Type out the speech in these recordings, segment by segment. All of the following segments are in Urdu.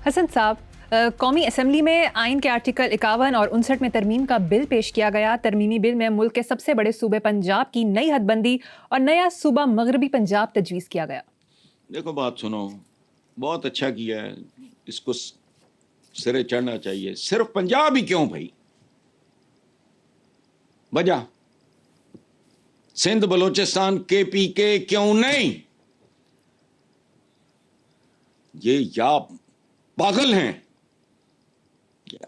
حسن صاحب، قومی اسمبلی میں آئین کے آرٹیکل 51 اور 59 میں ترمیم کا بل پیش کیا گیا۔ ترمیمی بل میں ملک کے سب سے بڑے صوبے پنجاب کی نئی حد بندی اور نیا صوبہ مغربی پنجاب تجویز کیا گیا۔ دیکھو بات سنو، بہت اچھا کیا ہے، اس کو سرے چڑھنا چاہیے۔ صرف پنجاب ہی کیوں بھائی؟ وجہ سندھ بلوچستان کے پی کے کیوں نہیں؟ یہ یا پاگل ہیں،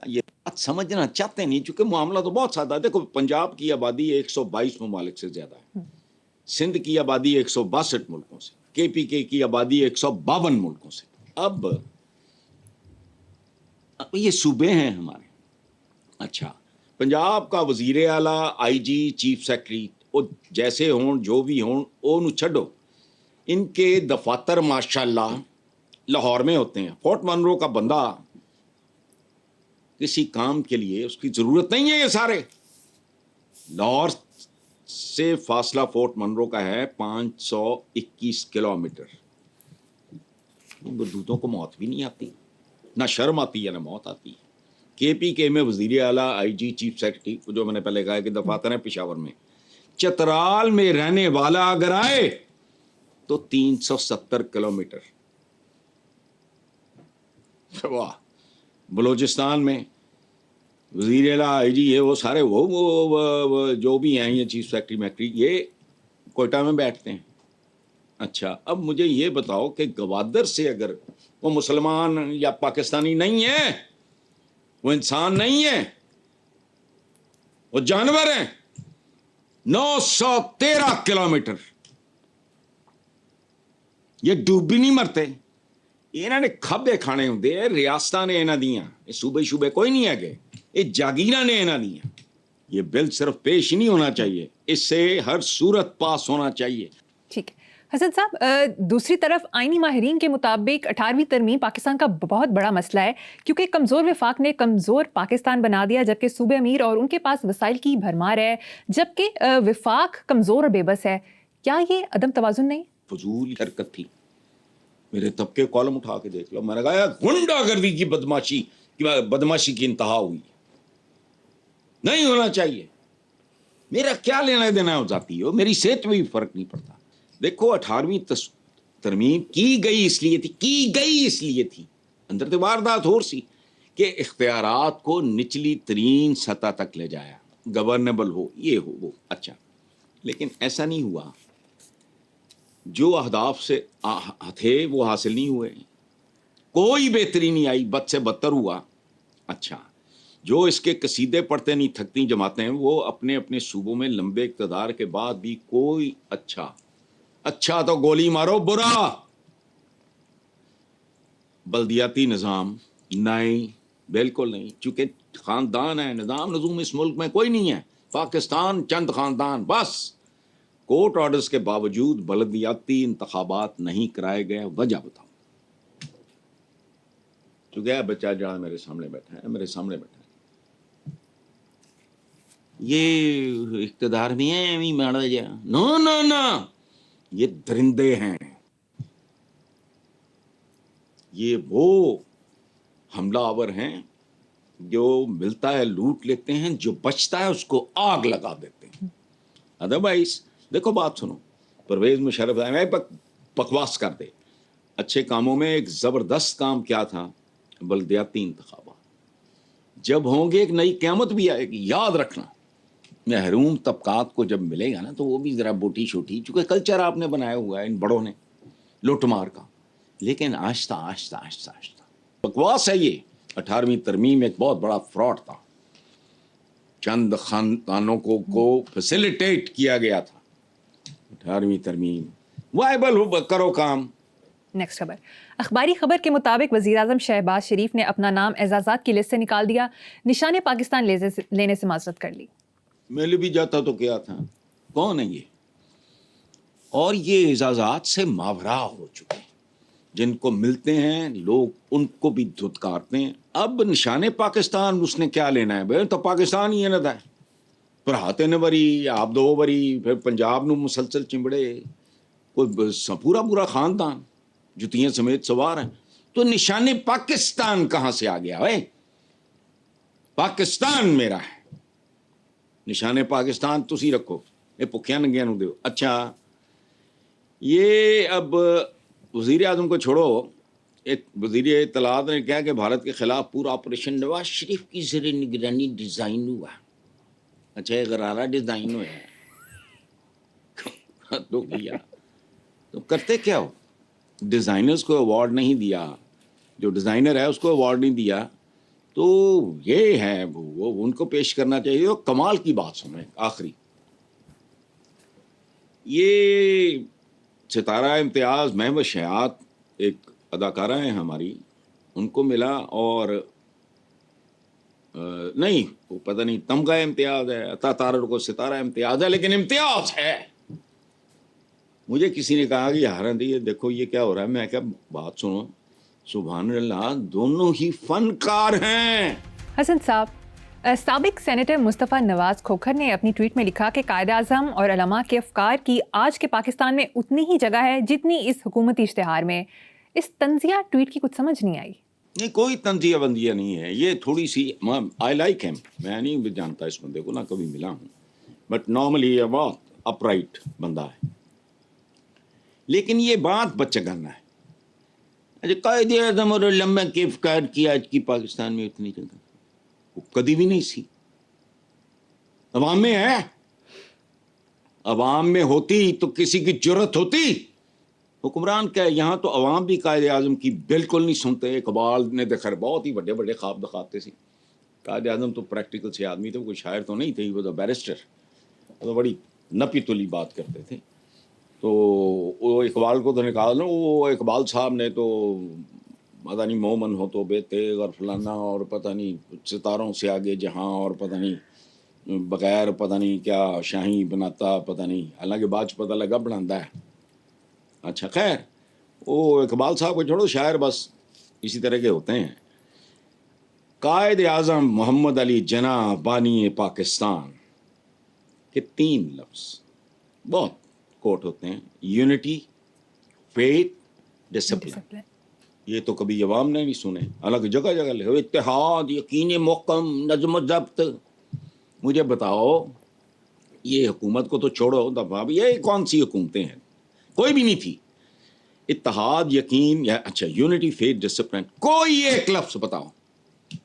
یہ بات سمجھنا چاہتے نہیں، چونکہ معاملہ تو بہت سادہ ہے۔ دیکھو پنجاب کی آبادی 122 ممالک سے زیادہ ہے، سندھ کی آبادی 162 ملکوں سے، کے پی کے کی آبادی 152 ملکوں سے۔ اب یہ صوبے ہیں ہمارے۔ اچھا، پنجاب کا وزیر اعلیٰ، آئی جی، چیف سیکرٹری، وہ جیسے ہوں جو بھی ہوں وہ چھڈو، ان کے دفاتر ماشاءاللہ لاہور میں ہوتے ہیں۔ فورٹ منرو کا بندہ کسی کام کے لیے اس کی ضرورت نہیں ہے، یہ سارے لاہور سے فاصلہ فورٹ منرو کا ہے 521 کلومیٹر۔ ان بردوتوں کو موت بھی نہیں آتی، نہ شرم آتی ہے نہ موت آتی ہے۔ کے پی کے میں وزیر اعلیٰ، آئی جی، چیف سیکرٹری، جو میں نے پہلے کہا کہ دفاتر ہیں پشاور میں، چترال میں رہنے والا اگر آئے تو 370 کلومیٹر۔ واہ! بلوچستان میں وزیر اعلیٰ، آئی جی، یہ وہ سارے وہ جو بھی ہیں، یہ چیف سیکرٹری میکٹری، یہ کوئٹہ میں بیٹھتے ہیں۔ اچھا، اب مجھے یہ بتاؤ کہ گوادر سے اگر وہ مسلمان یا پاکستانی نہیں ہے، وہ انسان نہیں ہے، وہ جانور ہیں۔ 913 کلومیٹر، یہ ڈوب بھی نہیں مرتے۔ انہوں نے کھبے کھانے ہوں، ریاستہ نے انہاں دیاں، یہ صوبے کوئی نہیں ہے گئے، یہ جاگیرہ نے انہاں دیاں۔ یہ بل صرف پیش نہیں ہونا چاہیے، اس سے ہر صورت پاس ہونا چاہیے۔ ٹھیک ہے حسن صاحب، دوسری طرف آئینی ماہرین کے مطابق 18ویں ترمیم پاکستان کا بہت بڑا مسئلہ ہے، کیونکہ کمزور وفاق نے کمزور پاکستان بنا دیا، جبکہ صوبے امیر اور ان کے پاس وسائل کی بھرمار ہے، جبکہ وفاق کمزور اور بے بس ہے۔ کیا یہ عدم توازن نہیں؟ فضول حرکت تھی۔ میرے طبقے کالم اٹھا کے دیکھ لو، میں نے کہا غنڈہ گردی کی بدماشی کی انتہا ہوئی، نہیں ہونا چاہیے۔ میرا کیا لینا دینا ہو جاتی ہو، میری صحت میں بھی فرق نہیں پڑتا۔ دیکھو 18ویں ترمیم کی گئی اس لیے تھی، اندر تو واردات ہو سی کہ اختیارات کو نچلی ترین سطح تک لے جایا، گورنیبل ہو، یہ ہو وہ۔ اچھا، لیکن ایسا نہیں ہوا، جو اہداف سے تھے وہ حاصل نہیں ہوئے، کوئی بہتری نہیں آئی، بد سے بدتر ہوا۔ اچھا، جو اس کے قصیدے پڑھتے نہیں تھکتی جماعتیں، وہ اپنے اپنے صوبوں میں لمبے اقتدار کے بعد بھی کوئی اچھا تو گولی مارو، برا بلدیاتی نظام نہیں، بالکل نہیں، چونکہ خاندان ہے، نظام نظوم اس ملک میں کوئی نہیں ہے، پاکستان چند خاندان بس۔ کورٹ آرڈرز کے باوجود بلدیاتی انتخابات نہیں کرائے گئے، وجہ بتاؤ؟ چونکہ بچہ جہاں میرے سامنے بیٹھا ہے، یہ اقتدار بھی ہیں، نو، یہ درندے ہیں، یہ وہ حملہ آور ہیں جو ملتا ہے لوٹ لیتے ہیں، جو بچتا ہے اس کو آگ لگا دیتے ہیں۔ ادروائز دیکھو بات سنو، پرویز مشرف بکواس کر دے، اچھے کاموں میں ایک زبردست کام کیا تھا، بلدیاتی انتخابات جب ہوں گے ایک نئی قیامت بھی آئے گی، یاد رکھنا۔ محروم طبقات کو جب ملے گا نا تو وہ بھی ذرا بوٹی چھوٹی، چونکہ کلچر آپ نے بنایا ہوا ہے ان بڑوں نے لوٹ مار کا، لیکن آہستہ بکواس ہے یہ۔ 18ویں ترمیم ایک بہت بڑا فراڈ تھا، چند خاندانوں کو فیسیلیٹیٹ کیا گیا تھا۔ 18ویں ترمیم وائبل ہو، کرو کام۔ نیکسٹ خبر، اخباری خبر کے مطابق وزیراعظم شہباز شریف نے اپنا نام اعزازات کی لسٹ سے نکال دیا، نشان پاکستان لینے سے معذرت کر لی۔ مل بھی جاتا تو کیا تھا، کون ہے یہ؟ اور یہ اعزازات سے ماورا ہو چکے ہیں، جن کو ملتے ہیں لوگ ان کو بھی دھتکارتے ہیں۔ اب نشان پاکستان اس نے کیا لینا ہے بھائی، تو پاکستان ہی ہے نا، پر ہاتھے نے بری آپ دو بری، پھر پنجاب نو مسلسل چمبڑے، کوئی پورا خاندان جتیاں سمیت سوار ہیں۔ تو نشان پاکستان کہاں سے آ گیا ہے؟ پاکستان میرا ہے، نشان پاکستان تسی رکھو، یہ بھکھیاں ننگیاں نو دیو۔ اچھا یہ اب وزیر اعظم کو چھوڑو، ایک وزیر اطلاعات نے کہا کہ بھارت کے خلاف پورا آپریشن نواز شریف کی زیر نگرانی ڈیزائن ہوا۔ اچھا یہ غرارہ ڈیزائن ہوا ہے تو کیا تو کرتے کیا ہو؟ ڈیزائنرز کو ایوارڈ نہیں دیا، جو ڈیزائنر ہے اس کو ایوارڈ نہیں دیا، تو یہ ہے وہ ان کو پیش کرنا چاہیے۔ اور کمال کی بات سنیں آخری، یہ ستارہ امتیاز مہوش حیات ایک اداکارہ ہیں ہماری، ان کو ملا، اور نہیں وہ پتہ نہیں تمغہ امتیاز ہے، عطا تارڑ کو ستارہ امتیاز ہے، لیکن امتیاز ہے۔ مجھے کسی نے کہا کہ ہارن دی دیکھو یہ کیا ہو رہا ہے، میں کہا بات سنو، سبحان اللہ دونوں ہی فنکار ہیں۔ حسن صاحب، سابق سینیٹر مصطفیٰ نواز کھوکھر نے اپنی ٹویٹ میں لکھا کہ قائد اعظم اور علماء کے افکار کی آج کے پاکستان میں اتنی ہی جگہ ہے جتنی اس حکومتی اشتہار میں۔ اس طنزیہ ٹویٹ کی کچھ سمجھ نہیں آئی۔ نہیں کوئی تنزیہ بندیہ نہیں ہے، یہ تھوڑی سی آئی لائک ہیم، میں نہیں جانتا اس بندے کو، نہ کبھی ملا ہوں، بٹ نارملی یہ بہت اپ رائٹ بندہ ہے، لیکن یہ بات بچگانا ہے۔ اچھا قائد اعظم اور علماء کے افکار کی آج کی پاکستان میں اتنی جگہ، وہ کبھی بھی نہیں سی۔ عوام میں ہے، عوام میں ہوتی تو کسی کی جرت ہوتی؟ حکمران کیا ہے یہاں تو عوام بھی قائد اعظم کی بالکل نہیں سنتے۔ اقبال نے دیکھا بہت ہی بڑے بڑے خواب دکھاتے تھے، قائد اعظم تو پریکٹیکل سے آدمی تھے، کوئی شاعر تو نہیں تھے، وہ تو بیرسٹر، تو بڑی نپی تلی بات کرتے تھے۔ تو وہ اقبال کو تو نکال لو، وہ اقبال صاحب نے تو پتہ نہیں مومن ہو تو بے تیغ اور فلانا اور پتہ نہیں ستاروں سے آگے جہاں اور پتہ نہیں بغیر پتہ نہیں کیا شاہی بناتا پتہ نہیں، حالانکہ بعد پتہ لگا بناتا ہے۔ اچھا خیر، وہ اقبال صاحب کو چھوڑو، شاعر بس اسی طرح کے ہوتے ہیں۔ قائد اعظم محمد علی جناح بانی پاکستان کے 3 لفظ بہت کوٹ ہوتے ہیں، یونٹی، فیتھ، ڈسپلن۔ یہ تو کبھی عوام نے نہیں سنے، حالانکہ جگہ جگہ لے اتحاد، یقین محکم، نظم و ضبط۔ مجھے بتاؤ یہ حکومت کو تو چھوڑو دفعہ، یہ کون سی حکومتیں ہیں؟ کوئی بھی نہیں تھی۔ اتحاد، یقین، یا اچھا یونٹی، فیتھ، ڈسپلن، کوئی ایک لفظ بتاؤ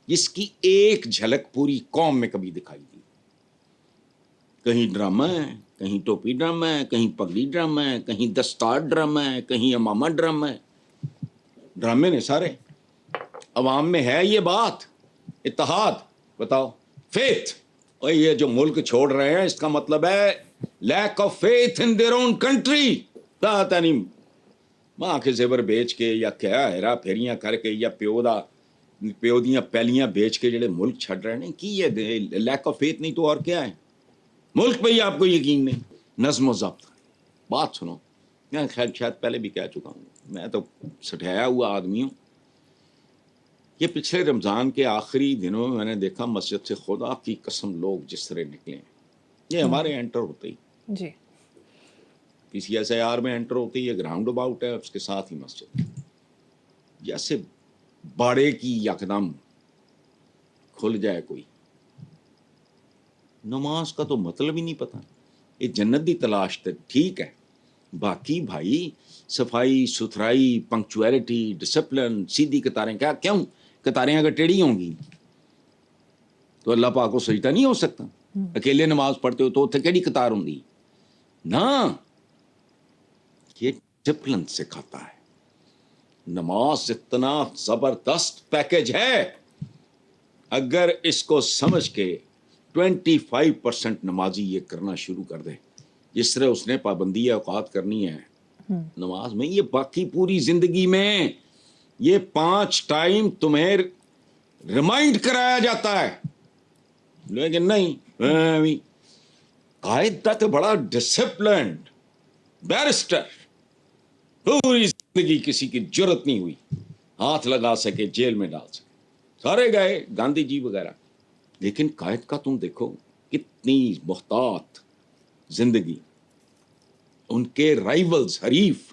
جس کی ایک جھلک پوری قوم میں کبھی دکھائی دی؟ کہیں ڈرامہ ہے، کہیں ٹوپی ڈرامہ ہے، کہیں پگڑی ڈرامہ ہے، کہیں دستار ڈرامہ ہے، کہیں امامہ ڈرامہ ہے۔ ڈرامے نے سارے۔ عوام میں ہے یہ بات، اتحاد بتاؤ، فیتھ، اور یہ جو ملک چھوڑ رہے ہیں اس کا مطلب ہے lack of faith in their own country. پتہ نہیں ماں کے زیور بیچ کے یا کیا ہیرا پھیریاں کر کے یا پیو دیاں پیلیاں بیچ کے جڑے ملک چھڑ رہے ہیں کی یہ لیک آف فیتھ نہیں تو اور کیا ہے؟ ملک پہ ہی آپ کو یقین نہیں، نظم و ضبط۔ بات سنو، میں خیر شاید پہلے بھی کہہ چکا ہوں، میں تو سٹھایا ہوا آدمی ہوں۔ یہ پچھلے رمضان کے آخری دنوں میں نے دیکھا مسجد سے خدا کی قسم لوگ جس طرح نکلے ہیں۔ یہ ہمارے انٹر ہوتے ہی جی، کسی ایسے آر میں انٹر ہوتی ہے، یہ گراؤنڈ اباؤٹ ہے، اس کے ساتھ ہی مسجد، جیسے باڑے کی یکدم کھل جائے کوئی۔ نماز کا تو مطلب ہی نہیں پتا، یہ جنت دی تلاش تے ٹھیک ہے، باقی بھائی صفائی ستھرائی، پنکچویلٹی، ڈسپلن، سیدھی قطاریں، کیوں قطاریں اگر ٹیڑھی ہوں گی تو اللہ پاک کو سجدہ نہیں ہو سکتا؟ اکیلے نماز پڑھتے ہو تو اتنے کیڑی قطار ہوں گی نا؟ یہ ڈسپلن سکھاتا ہے۔ نماز اتنا زبردست پیکج ہے، اگر اس کو سمجھ کے 25% نمازی یہ کرنا شروع کر دے، جس طرح اس نے پابندی اوقات کرنی ہے نماز میں، یہ باقی پوری زندگی میں یہ 5 ٹائم تمہیں ریمائنڈ کرایا جاتا ہے، لیکن نہیں۔ قائد تھا تو بڑا ڈسپلنڈ بیرسٹر، پوری زندگی کسی کی جرت نہیں ہوئی ہاتھ لگا سکے جیل میں ڈال سکے، سارے گئے گاندھی جی وغیرہ، لیکن قائد کا تم دیکھو کتنی محتاط زندگی۔ ان کے رائیولز، حریف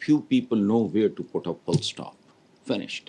Few people know where to put a full stop. Finished.